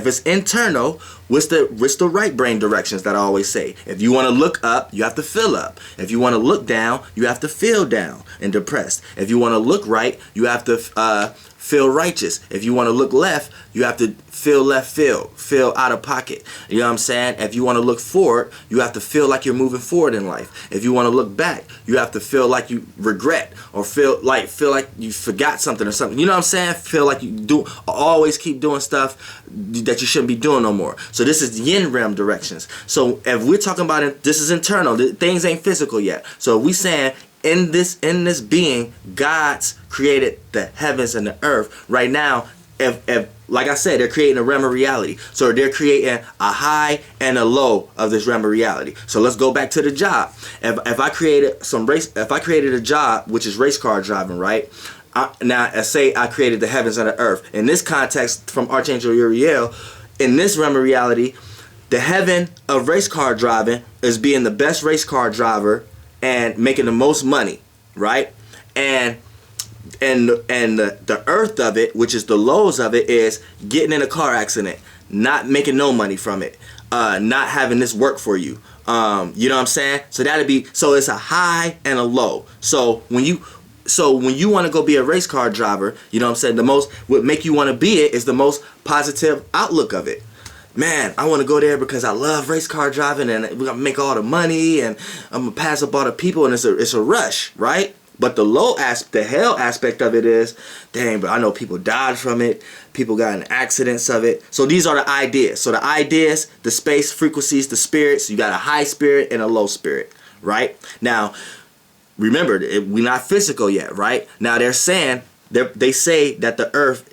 If it's internal, what's the right brain directions that I always say? If you want to look up, you have to feel up. If you want to look down, you have to feel down and depressed. If you want to look right, you have to feel righteous. If you want to look left, you have to feel left field, feel out of pocket. You know what I'm saying? If you want to look forward, you have to feel like you're moving forward in life. If you want to look back, you have to feel like you regret or feel like you forgot something or something. You know what I'm saying? Feel like you always keep doing stuff that you shouldn't be doing no more. So this is yin realm directions. So if we're talking about it, this is internal. Things ain't physical yet. So if we saying in this being, God's created the heavens and the earth. Right now, if like I said, they're creating a realm of reality. So they're creating a high and a low of this realm of reality. So let's go back to the job. If I created a job which is race car driving, right? Now say I created the heavens and the earth. In this context, from Archangel Uriel, in this realm of reality, the heaven of race car driving is being the best race car driver and making the most money, right? And the earth of it, which is the lows of it, is getting in a car accident, not making no money from it, not having this work for you. You know what I'm saying? So so it's a high and a low. So when you want to go be a race car driver, you know what I'm saying, what make you want to be it is the most positive outlook of it. Man, I want to go there because I love race car driving and we're going to make all the money and I'm going to pass up all the people and it's a rush, right? But the hell aspect of it is, dang, but I know people died from it. People got in accidents of it. So these are the ideas. So the ideas, the space frequencies, the spirits, you got a high spirit and a low spirit, right? Now, remember, we're not physical yet, right? Now they're saying, they say that the earth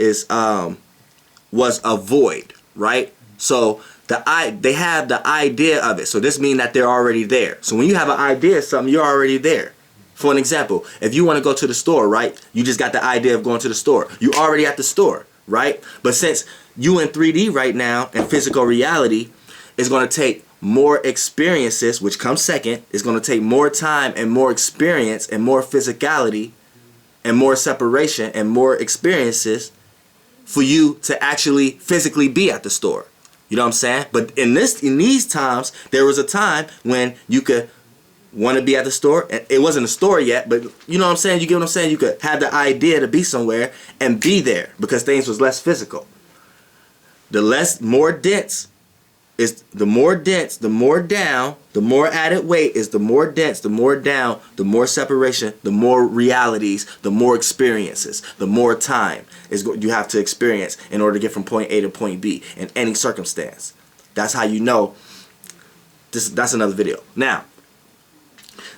was a void, right? So they have the idea of it. So this means that they're already there. So when you have an idea of something, you're already there. For an example, if you want to go to the store, right? You just got the idea of going to the store. You already at the store, right? But since you in 3D right now and physical reality is going to take more experiences, which comes second. It's going to take more time and more experience and more physicality and more separation and more experiences for you to actually physically be at the store. You know what I'm saying? But in these times, there was a time when you could want to be at the store. And it wasn't a store yet, but you know what I'm saying? You get what I'm saying? You could have the idea to be somewhere and be there because things was less physical. More dense, the more down, the more added weight is the more dense, the more down, the more separation, the more realities, the more experiences, the more time you have to experience in order to get from point A to point B in any circumstance. That's how you know. That's another video. Now,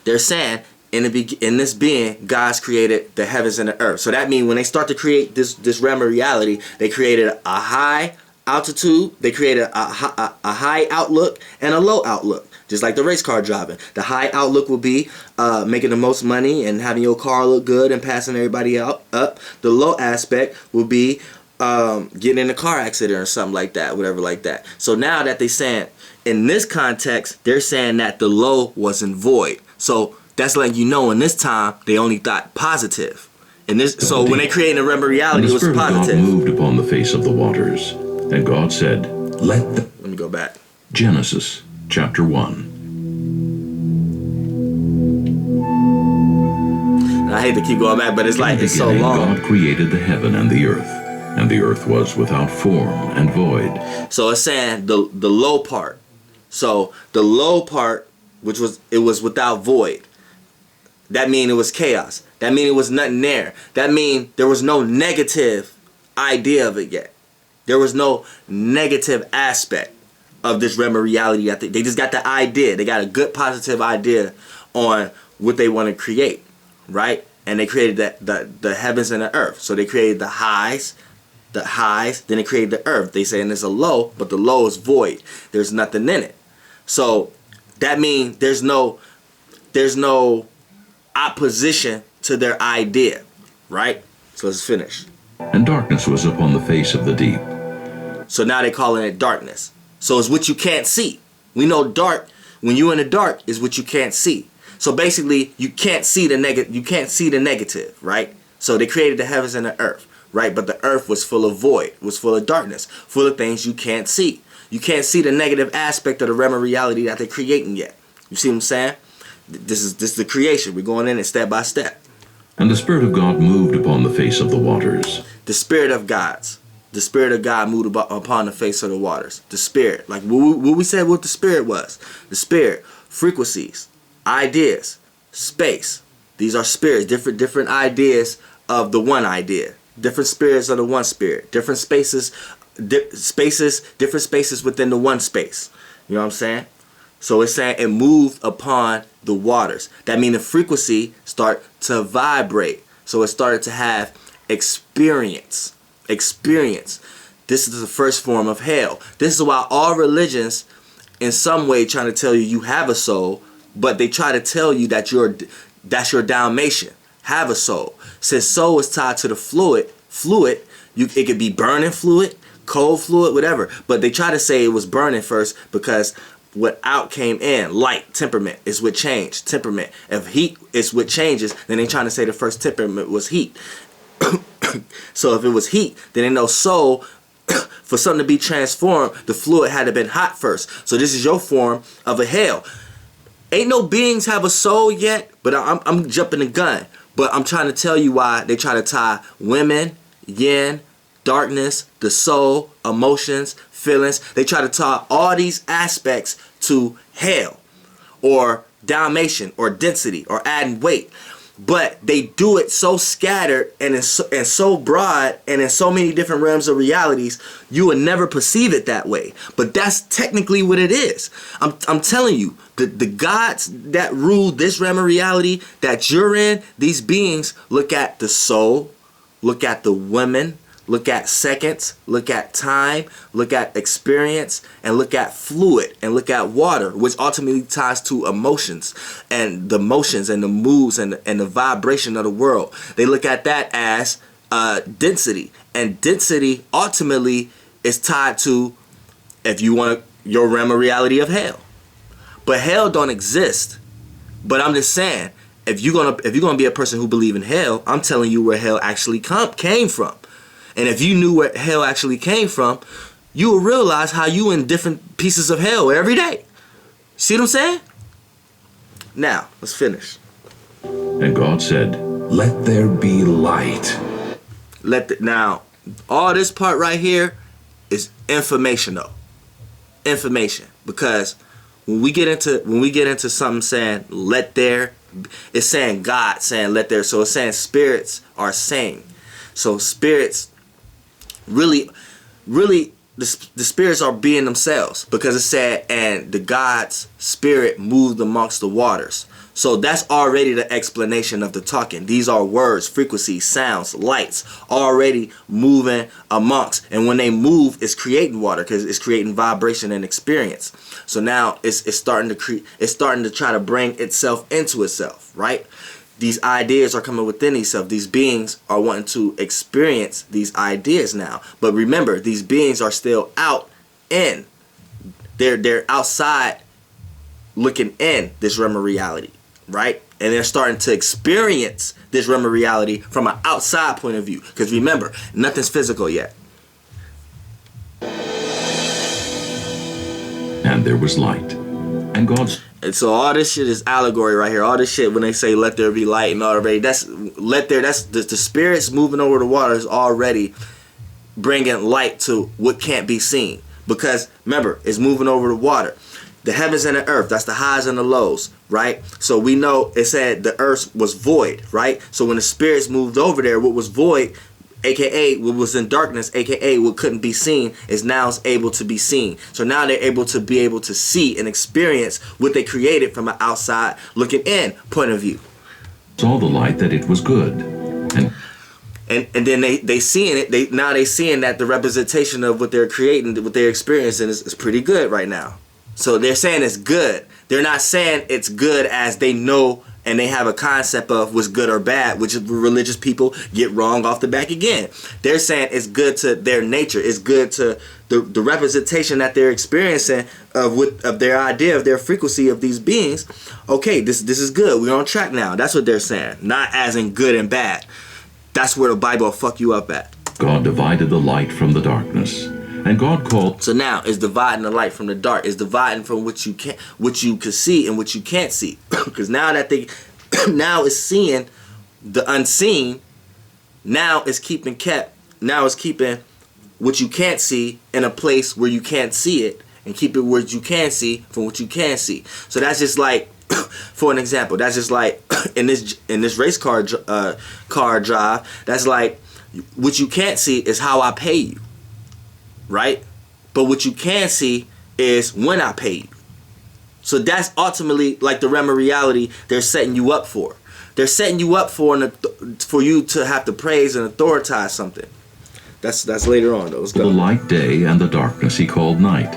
they're saying in this being, God's created the heavens and the earth. So that means when they start to create this realm of reality, they created a high altitude, they created a high outlook and a low outlook, just like the race car driving. The high outlook will be making the most money and having your car look good and passing everybody up. The low aspect will be getting in a car accident or something like that, whatever like that. So now that they're saying, in this context, they're saying that the low wasn't void. So that's letting you know in this time, they only thought positive. So when they created a realm of reality, it was positive. And the Spirit of God moved upon the face of the waters. And God said, Let me go back. Genesis chapter 1. And I hate to keep going back, but it's like it's so long. God created the heaven and the earth was without form and void. So it's saying the low part. So the low part, which was without void. That means it was chaos. That means it was nothing there. That means there was no negative idea of it yet. There was no negative aspect of this realm of reality. They just got the idea. They got a good positive idea on what they want to create, right? And they created the heavens and the earth. So they created the highs, then they created the earth. They saying there's a low, but the low is void. There's nothing in it. So that means there's no opposition to their idea, right? So let's finish. And darkness was upon the face of the deep. So now they're calling it darkness. So it's what you can't see. We know dark, when you're in the dark, is what you can't see. So basically, you can't see the negative, right? So they created the heavens and the earth, right? But the earth was full of void, was full of darkness, full of things you can't see. You can't see the negative aspect of the realm of reality that they're creating yet. You see what I'm saying? This is the creation. We're going in it step by step. And the Spirit of God moved upon the face of the waters. The Spirit of God moved upon the face of the waters. The Spirit, like what we said what the Spirit was. The Spirit, frequencies, ideas, space. These are spirits, different ideas of the one idea. Different spirits of the one spirit. Different spaces, different spaces within the one space. You know what I'm saying? So it's saying it moved upon the waters. That means the frequency start to vibrate. So it started to have experience. This is the first form of hell. This is why all religions in some way trying to tell you you have a soul, but they try to tell you that that's your Dalmatian. Have a soul. Since soul is tied to the fluid, it could be burning fluid, cold fluid, whatever. But they try to say it was burning first because what out came in, light, temperament, is what changed. Temperament. If heat is what changes, then they're trying to say the first temperament was heat. So if it was heat, then they know soul, for something to be transformed, the fluid had to been hot first. So this is your form of a hell. Ain't no beings have a soul yet, but I'm jumping the gun. But I'm trying to tell you why they try to tie women, yin, darkness, the soul, emotions, feelings. They try to tie all these aspects to hell or Dalmatian or density or adding weight. But they do it so scattered and so broad and in so many different realms of realities, you would never perceive it that way. But that's technically what it is. I'm telling you, the gods that rule this realm of reality that you're in, these beings look at the soul, look at the women, look at seconds, look at time, look at experience, and look at fluid, and look at water, which ultimately ties to emotions and the motions and the moods and the vibration of the world. They look at that as density, and density ultimately is tied to, if you want, your realm of reality of hell. But hell don't exist. But I'm just saying, if you're gonna be a person who believe in hell, I'm telling you where hell actually came from. And if you knew where hell actually came from, you would realize how you in different pieces of hell every day. See what I'm saying? Now, let's finish. And God said, "Let there be light." Now, all this part right here is information though. Information. Because when we get into something saying let there, it's saying God saying let there. So it's saying spirits are saying. So spirits really the spirits are being themselves, because it said, and the God's spirit moved amongst the waters. So that's already the explanation of the talking. These are words, frequencies, sounds, lights, already moving amongst. And when they move, it's creating water, because it's creating vibration and experience. So now it's starting to try to bring itself into itself, right? These ideas are coming within itself. These beings are wanting to experience these ideas now. But remember, these beings are still out in. They're outside looking in this realm of reality, right? And they're starting to experience this realm of reality from an outside point of view. Because remember, nothing's physical yet. And there was light. And God's... And so all this shit is allegory right here. All this shit when they say let there be light and already, that's the spirits moving over the water is already bringing light to what can't be seen. Because remember, it's moving over the water. The heavens and the earth, that's the highs and the lows, right? So we know it said the earth was void, right? So when the spirits moved over there, what was void, aka what was in darkness, aka what couldn't be seen, is now able to be seen. So now they're able to see and experience what they created from an outside looking in point of view. Saw the light that it was good. And then they seeing it, they seeing that the representation of what they're creating, what they're experiencing is pretty good right now. So they're saying it's good. They're not saying it's good as they know and they have a concept of what's good or bad, which religious people get wrong off the back again. They're saying it's good to their nature. It's good to the representation that they're experiencing of their idea, of their frequency of these beings. Okay, this is good. We're on track now. That's what they're saying. Not as in good and bad. That's where the Bible will fuck you up at. God divided the light from the darkness. And God called. So now it's dividing the light from the dark. It's dividing from what you can see and what you can't see. Because now that now it's seeing the unseen. Now it's keeping what you can't see in a place where you can't see it, and keep it where you can see from what you can see. So that's just like, for an example, that's just like in this race car drive. That's like, what you can't see is how I pay you, right? But what you can see is when I pay you. So that's ultimately like the realm of reality they're setting you up for. They're setting you up for you to have to praise and authorize something. That's later on though. The light day and the darkness he called night,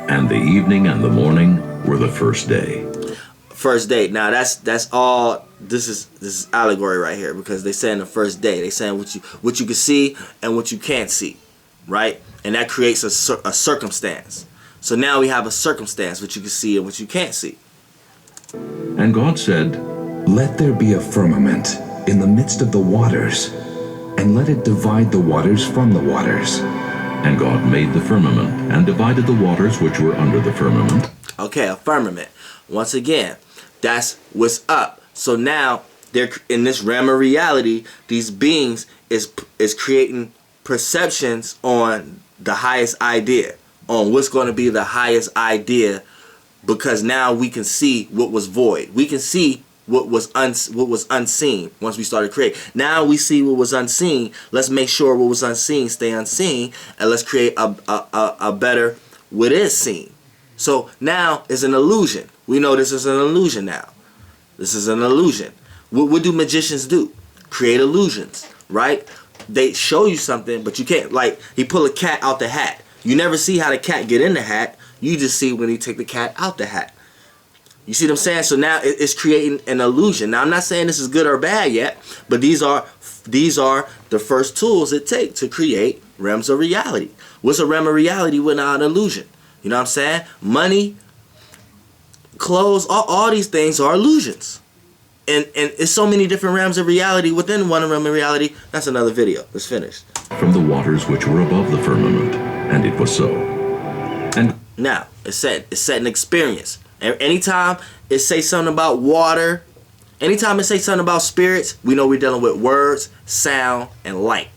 and the evening and the morning were the first day. First day. Now that's all. This is allegory right here, because they saying the first day. They saying what you can see and what you can't see, right? And that creates a circumstance. So now we have a circumstance, what you can see and what you can't see. And God said, "Let there be a firmament in the midst of the waters, and let it divide the waters from the waters." And God made the firmament, and divided the waters which were under the firmament. Okay, a firmament. Once again, that's what's up. So now they're in this realm of reality. These beings is creating perceptions on the highest idea, on what's going to be the highest idea, because now we can see what was void. We can see what was unseen once we started creating. Now we see what was unseen. Let's make sure what was unseen stay unseen, and let's create a better what is seen. So now it's an illusion. We know this is an illusion now. This is an illusion. What do magicians do? Create illusions, right? They show you something, but you can't. Like, he pull a cat out the hat. You never see how the cat get in the hat. You just see when he take the cat out the hat. You see what I'm saying? So now it's creating an illusion. Now I'm not saying this is good or bad yet, but these are the first tools it takes to create realms of reality. What's a realm of reality without an illusion? You know what I'm saying? Money, clothes, all these things are illusions. And it's so many different realms of reality within one realm of reality. That's another video. Let's finish. From the waters which were above the firmament, and it was so. And now it's setting experience. Anytime it say something about water, anytime it say something about spirits, we know we're dealing with words, sound, and light,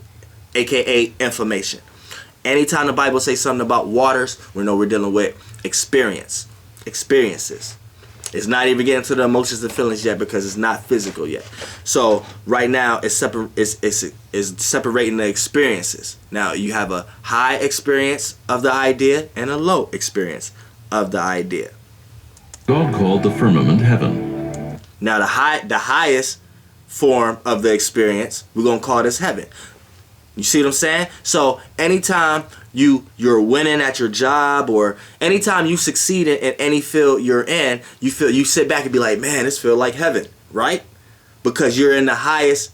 aka information. Anytime the Bible says something about waters, we know we're dealing with experiences. It's not even getting to the emotions and feelings yet, because it's not physical yet. So right now it's separating the experiences. Now you have a high experience of the idea and a low experience of the idea. God called the firmament heaven. Now the highest form of the experience, we're gonna call this heaven. You see what I'm saying? So anytime you're winning at your job, or anytime you succeed in any field you're in, you sit back and be like, man, this feels like heaven, right? Because you're in the highest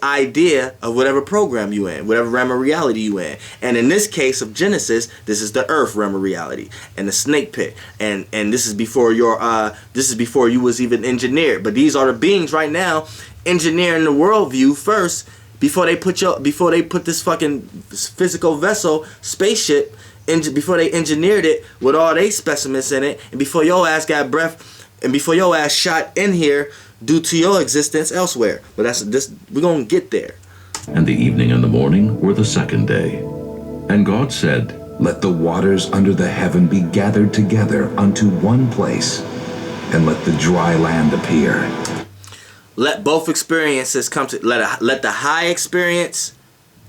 idea of whatever program you in, whatever realm of reality you in. And in this case of Genesis, this is the earth realm of reality and the snake pit. And this is before you was even engineered. But these are the beings right now engineering the worldview first, before they put this fucking physical vessel, spaceship, before they engineered it with all they specimens in it, and before your ass got breath, and before your ass shot in here due to your existence elsewhere. But we're gonna get there. And the evening and the morning were the second day. And God said, "Let the waters under the heaven be gathered together unto one place, and let the dry land appear." Let both experiences come to let the high experience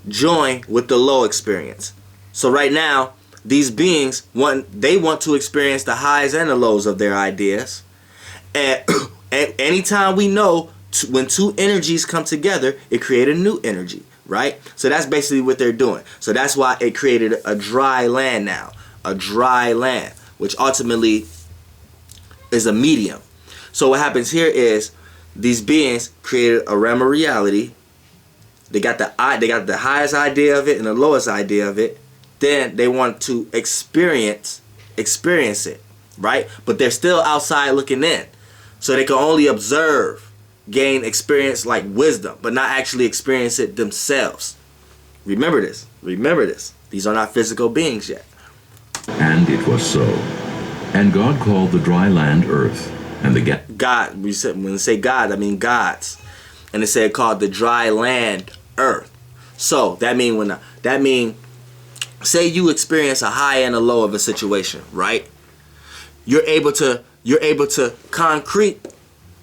join with the low experience. So right now, these beings want to experience the highs and the lows of their ideas. And anytime we know when two energies come together, it created a new energy, right? So that's basically what they're doing. So that's why it created a dry land now, a dry land, which ultimately is a medium. So what happens here is, these beings created a realm of reality. They got the highest idea of it and the lowest idea of it. Then they want to experience it, right? But they're still outside looking in. So they can only observe, gain experience like wisdom, but not actually experience it themselves. Remember this. Remember this. These are not physical beings yet. And it was so. And God called the dry land earth, and the God, when we say God, I mean gods. And it said called the dry land earth. So that mean say you experience a high and a low of a situation, right? You're able to concrete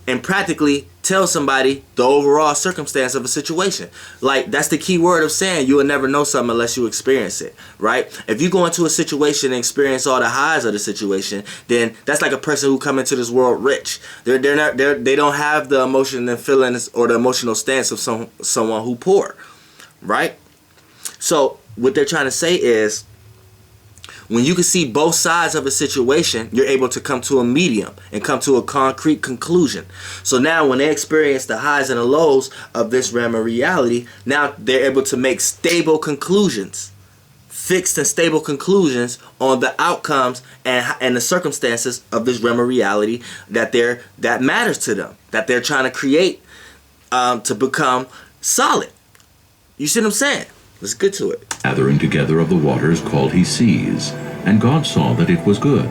and practically tell somebody the overall circumstance of a situation. Like, that's the key word of saying you will never know something unless you experience it, right? If you go into a situation and experience all the highs of the situation, then that's like a person who come into this world rich. They don't have the emotion and feelings or the emotional stance of someone who poor, right? So what they're trying to say is, when you can see both sides of a situation, you're able to come to a medium and come to a concrete conclusion. So now when they experience the highs and the lows of this realm of reality, now they're able to make stable conclusions, fixed and stable conclusions on the outcomes and the circumstances of this realm of reality that matters to them, that they're trying to create to become solid. You see what I'm saying? Let's get to it. gathering together of the waters called he seas. And God saw that it was good.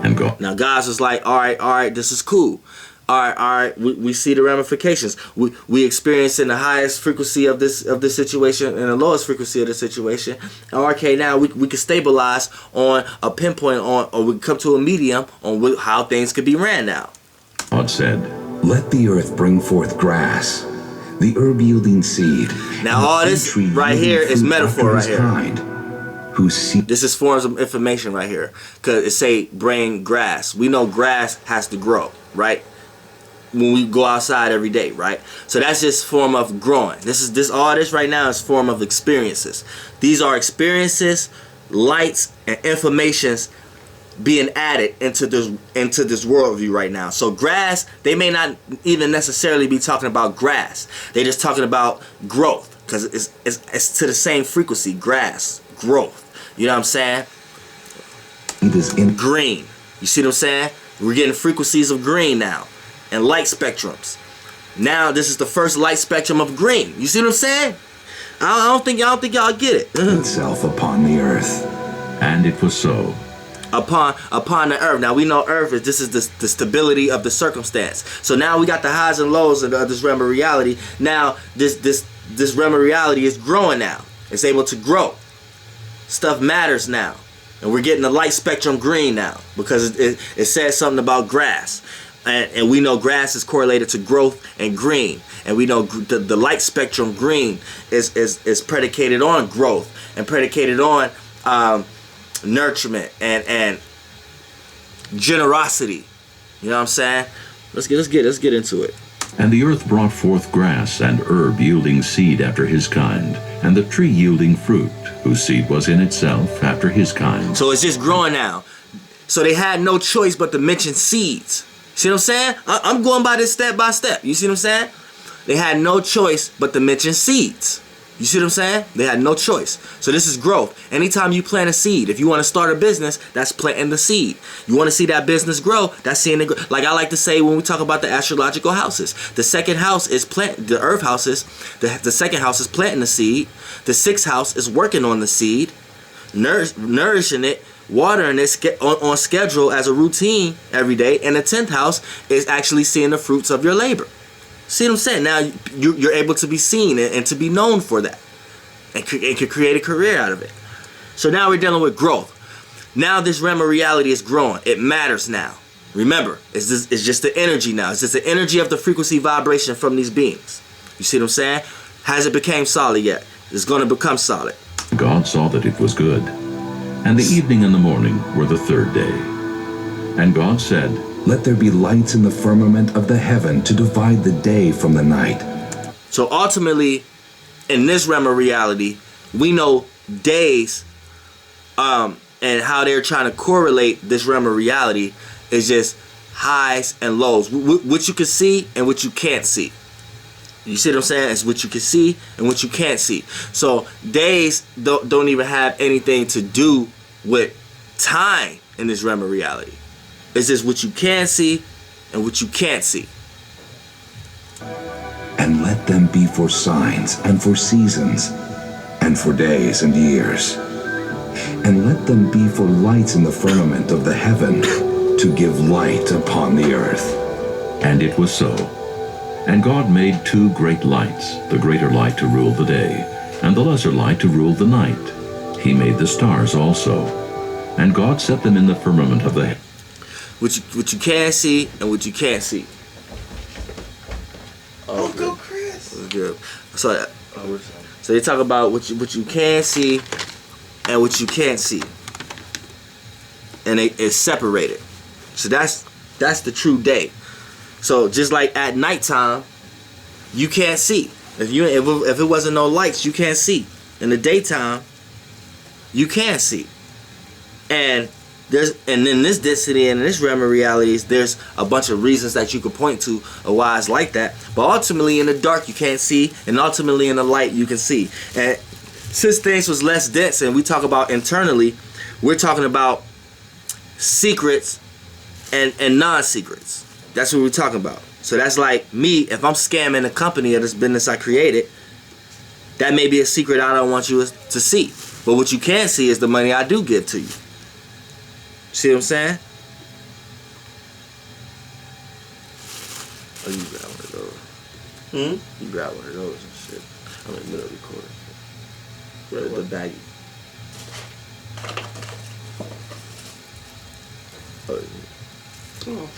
And God... Now God's was like, all right, this is cool. All right, we see the ramifications. We experience in the highest frequency of this situation and the lowest frequency of the situation. Okay, now we can stabilize on a pinpoint on, or we can come to a medium on how things could be ran now. God said, "Let the earth bring forth grass, the herb yielding seed." Now all this right here is metaphor right here. Kind, whose seed... This is forms of information right here, because it say bring grass. We know grass has to grow, right? When we go outside every day, right? So that's just form of growing. All this right now is form of experiences. These are experiences, lights, and informations being added into this worldview right now. So grass, they may not even necessarily be talking about grass. They're just talking about growth, because it's to the same frequency. Grass, growth. You know what I'm saying? It is in green. You see what I'm saying? We're getting frequencies of green now, and light spectrums. Now this is the first light spectrum of green. You see what I'm saying? I don't think y'all get it. itself upon the earth. and it was so. Upon the earth. Now we know earth is the stability of the circumstance. So now we got the highs and lows of this realm of reality. Now this realm of reality is growing now. It's able to grow. Stuff matters now. And we're getting the light spectrum green now, because it says something about grass. And we know grass is correlated to growth and green. And we know the light spectrum green is predicated on growth and predicated on nurturement and generosity. You know what I'm saying? Let's get into it. And the earth brought forth grass and herb yielding seed after his kind, and the tree yielding fruit, whose seed was in itself after his kind. So it's just growing now. So they had no choice but to mention seeds. See what I'm saying? I'm going by this step by step. You see what I'm saying? They had no choice but to mention seeds. You see what I'm saying? They had no choice. So this is growth. Anytime you plant a seed, if you want to start a business, that's planting the seed. You want to see that business grow, that's seeing it grow. Like I like to say when we talk about the astrological houses, the second house is the earth houses. The second house is planting the seed. The sixth house is working on the seed, nourishing it, watering it on schedule as a routine every day. And the 10th house is actually seeing the fruits of your labor. See what I'm saying? Now you're able to be seen and to be known for that, and can create a career out of it. So now we're dealing with growth. Now this realm of reality is growing. It matters now. Remember, it's just the energy now. It's just the energy of the frequency vibration from these beings. You see what I'm saying? Hasn't become solid yet. It's going to become solid. God saw that it was good. And the evening and the morning were the third day. And God said, "Let there be lights in the firmament of the heaven to divide the day from the night." So ultimately, in this realm of reality, we know days and how they're trying to correlate this realm of reality is just highs and lows. What you can see and what you can't see. You see what I'm saying? It's what you can see and what you can't see. So days don't even have anything to do with time in this realm of reality. It's just what you can see and what you can't see. "And let them be for signs and for seasons and for days and years. And let them be for lights in the firmament of the heaven, to give light upon the earth. And it was so. And God made 2 great lights, the greater light to rule the day, and the lesser light to rule the night. He made the stars also. And God set them in the firmament of the heaven. What you can see and what you can't see. Oh, go Chris. Good. So they talk about what you can see and what you can't see, and it's separated. So that's the true day. So just like at nighttime, you can't see. If it wasn't no lights, you can't see. In the daytime, you can see. And in this density and in this realm of realities, there's a bunch of reasons that you could point to of why it's like that. But ultimately, in the dark, you can't see, and ultimately in the light, you can see. And since things was less dense, and we talk about internally, we're talking about secrets and non-secrets. That's what we're talking about. So that's like me, if I'm scamming a company of this business I created, that may be a secret I don't want you to see. But what you can see is the money I do give to you. See what I'm saying? Oh, you grab one of those. You grab one of those and shit. I'm in the middle of recording. The baggie. Oh.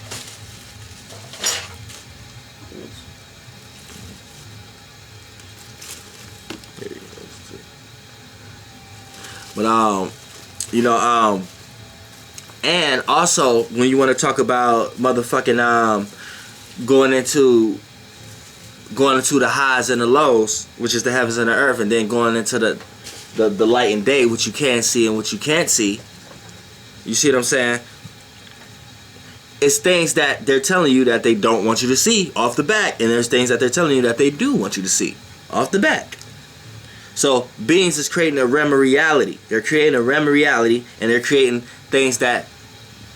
But and also when you want to talk about motherfucking going into the highs and the lows, which is the heavens and the earth, and then going into the light and day, which you can see and what you can't see. You see what I'm saying? It's things that they're telling you that they don't want you to see off the back, and there's things that they're telling you that they do want you to see off the back. So beings is creating a realm of reality. They're creating a realm of reality, and they're creating things that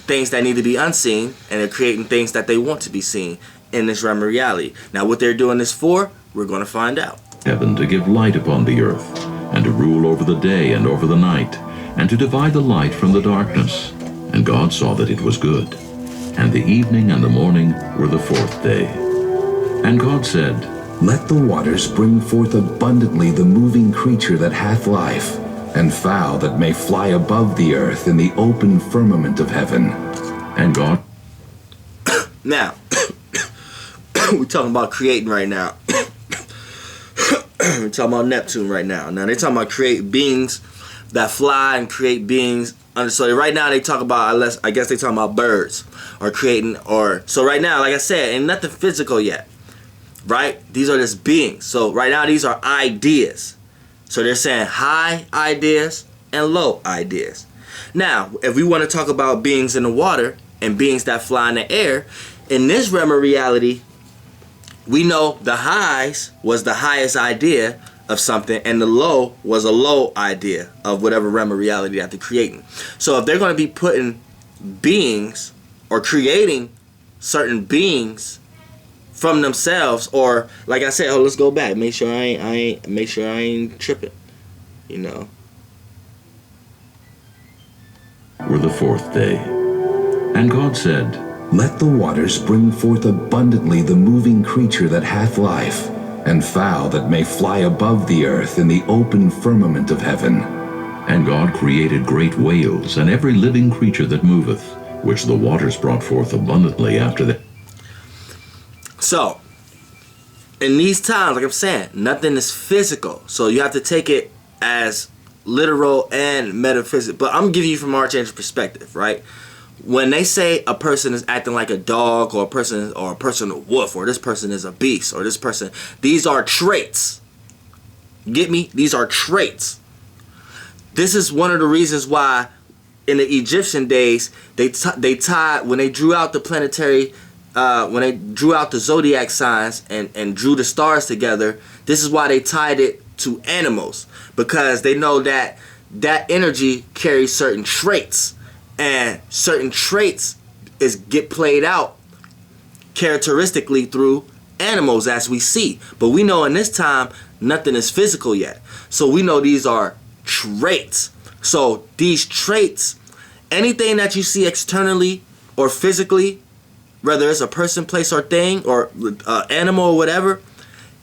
need to be unseen, and they're creating things that they want to be seen in this realm of reality. Now, what they're doing this for, we're going to find out. Heaven to give light upon the earth, and to rule over the day and over the night, and to divide the light from the darkness. And God saw that it was good. And the evening and the morning were the 4th day. And God said, Let the waters bring forth abundantly the moving creature that hath life, and fowl that may fly above the earth in the open firmament of heaven. And God... Now, we're talking about creating right now. We're talking about Neptune right now. Now, they're talking about create beings that fly and create beings. So right now they talk about, I guess they talking about birds or creating, or so right now, like I said, ain't nothing physical yet, right? These are just beings. So right now these are ideas. So they're saying high ideas and low ideas. Now, if we want to talk about beings in the water and beings that fly in the air, in this realm of reality, we know the highs was the highest idea of something, and the low was a low idea of whatever realm of reality that they're creating. So if they're going to be putting beings or creating certain beings from themselves, or like I said, let's go back. Make sure I ain't tripping. You know. were the 4th day. And God said, Let the waters bring forth abundantly the moving creature that hath life, and fowl that may fly above the earth in the open firmament of heaven. And God created great whales, and every living creature that moveth, which the waters brought forth abundantly after that. So, in these times, like I'm saying, nothing is physical. So you have to take it as literal and metaphysical. But I'm giving you from Archangel's perspective, right? When they say a person is acting like a dog, or a person a wolf, or this person is a beast, or this person, these are traits. Get me? These are traits. This is one of the reasons why in the Egyptian days they tied, when they drew out the planetary, when they drew out the zodiac signs and drew the stars together, this is why they tied it to animals, because they know that that energy carries certain traits, and certain traits get played out characteristically through animals as we see. But we know in this time nothing is physical yet. So we know these are traits. So these traits, anything that you see externally or physically, whether it's a person, place, or thing, or animal or whatever,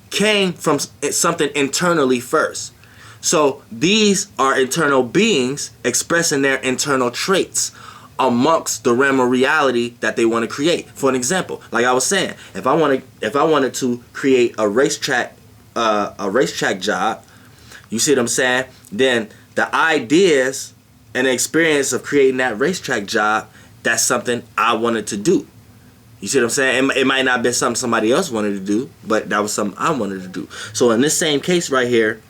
came from something internally first. So these are internal beings expressing their internal traits amongst the realm of reality that they want to create. For an example, like I was saying, if I wanted to create a racetrack job, you see what I'm saying? Then the ideas and the experience of creating that racetrack job, that's something I wanted to do. You see what I'm saying? It might not have been something somebody else wanted to do, but that was something I wanted to do. So in this same case right here,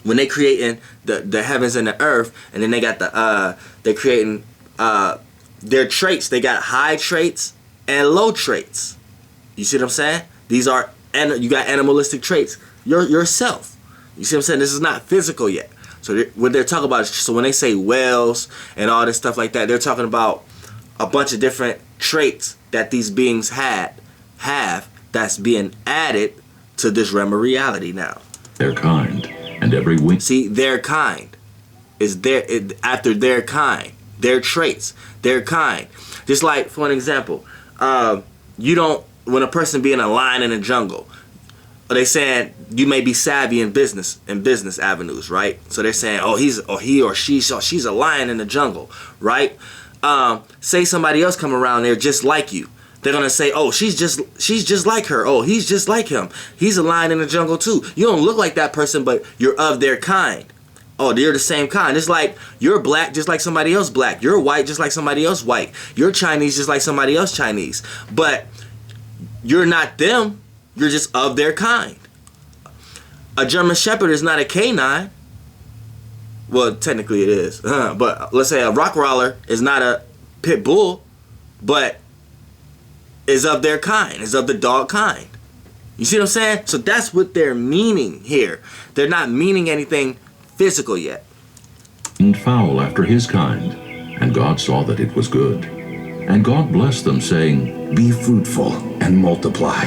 when they creating the heavens and the earth, and then they got they're creating their traits. They got high traits and low traits. You see what I'm saying? These are, and you got animalistic traits. Yourself. You see what I'm saying? This is not physical yet. So what they're talking about is, so when they say whales and all this stuff like that, they're talking about a bunch of different traits that these beings have that's being added to this realm of reality now. Their kind, and every wing. See, their kind is after their kind, their traits, their kind. Just like, for an example, when a person be in a lion in the jungle, they saying you may be savvy in business avenues, right? So they're saying, she's a lion in the jungle, right? Say somebody else come around there just like you. They're gonna say, oh, she's just like her. Oh, he's just like him. He's a lion in the jungle too. You don't look like that person, but you're of their kind. Oh, they're the same kind. It's like you're black just like somebody else black. You're white just like somebody else white. You're Chinese just like somebody else Chinese. But you're not them. You're just of their kind. A German Shepherd is not a canine. Well, technically it is. But let's say a Rottweiler is not a pit bull, but is of their kind, is of the dog kind. You see what I'm saying? So that's what they're meaning here. They're not meaning anything physical yet. And fowl after his kind, and God saw that it was good. And God blessed them, saying, Be fruitful and multiply,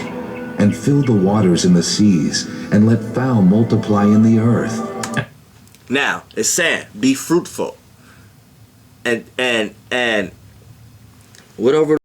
and fill the waters in the seas, and let fowl multiply in the earth. Now, it's saying, be fruitful. And whatever